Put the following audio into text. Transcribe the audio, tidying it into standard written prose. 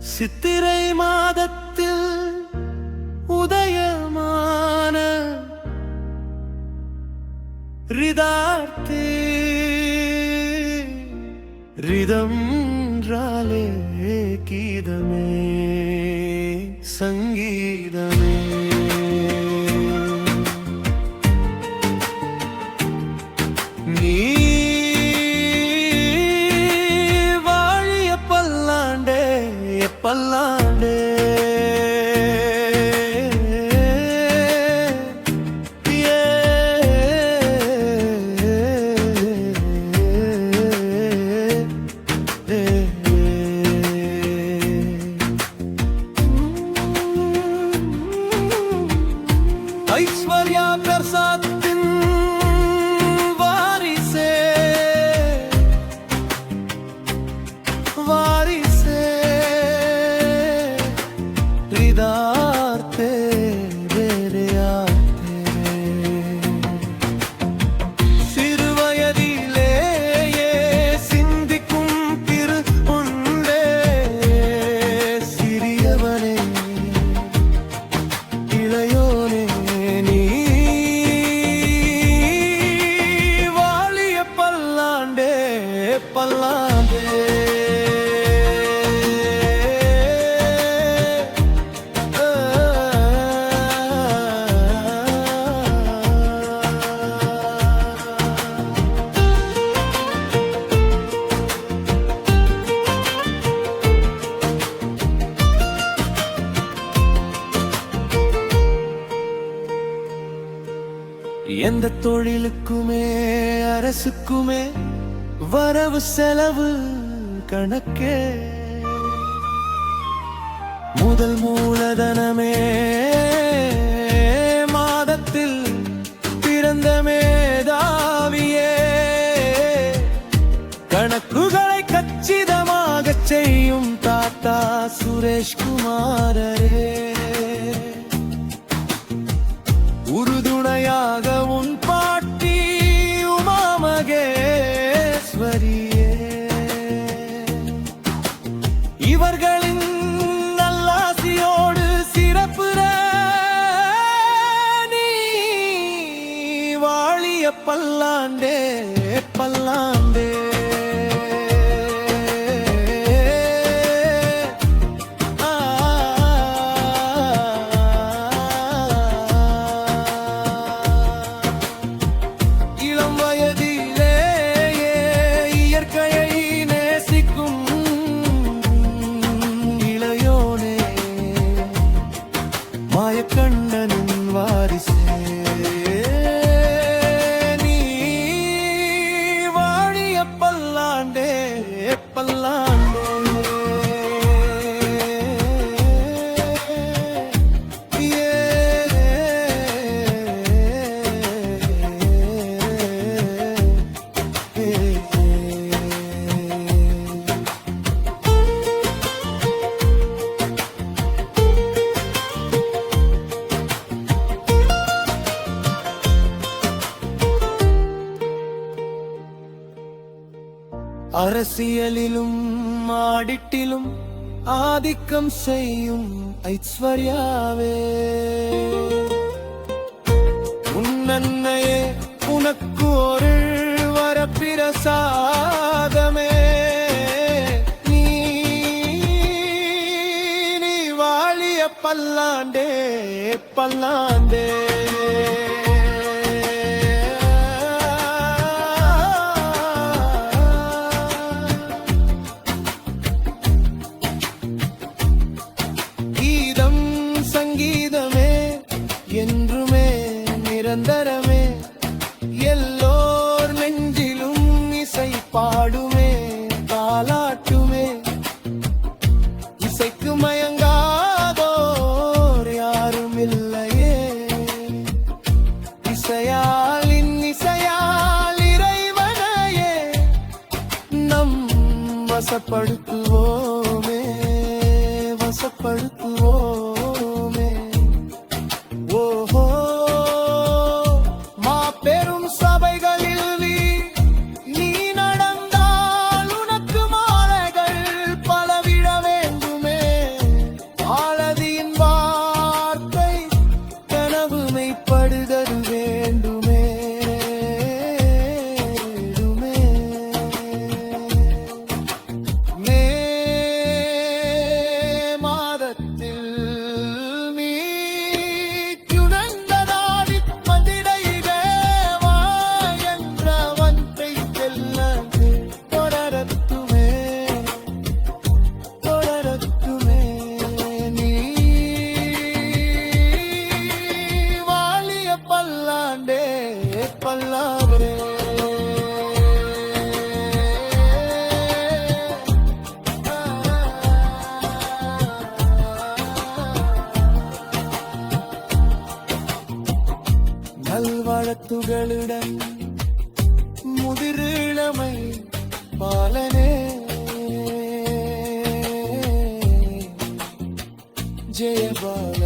சித்திரை மாதத்தில் உதயமான ரிதார்த்தே ரிதம்ன்றாலே கீதமே சங்கீதமே நீ வாழிய பல்லாண்டே பல்லாண்டே ஐஸ்வர்யா பிரசாத்தின் வாரிசே வாரிசே ரிதார்த்தே வேறையார்த்தே சிறுவயதிலேயே சிந்திக்கும் திரு உண்டே சிறியவனே இளையோனே நீ வாழிய பல்லாண்டே பல்லாண்டே எந்த தொழிலுக்குமே அரசுக்குமே வரவு செலவு கணக்கே முதல் மூலதனமே மாதத்தில் பிறந்த மேதாவியே கணக்குகளை கச்சிதமாக செய்யும் தாத்தா சுரேஷ்குமாரரே உறுதுணையாக உன் பாட்டி உமா மகேஸ்வரியே இவர்களின் நல்லாசியோடு சிறப்புற நீ வாழிய பல்லாண்டே பல்லாண்டே கண்ணனின் வாரிசே நீ வாழிய பல்லாண்டே பல்லாண்டே அரசியலிலும் ஆடிட்டிலும் ஆதிக்கம் செய்யும் ஐஸ்வர்யாவே உன்னன்னையே உனக்கு ஒரு வரப்பிரசாதமே நீ வாழிய பல்லாண்டே பல்லாண்டே சங்கீதமே என்றுமே நிரந்தரமே எல்லோர் நெஞ்சிலும் இசை பாடுமே தாலாட்டுமே இசைக்கு மயங்காதோர் யாரும் இல்லையே இசையால் இசையால் இறைவனையே நம் வசப்படுத்துவோமே வசப்படுத்துவோமே ஓஹோ வாழ்த்துகளுடன் முதிரிழமை பாலனே ஜெயபால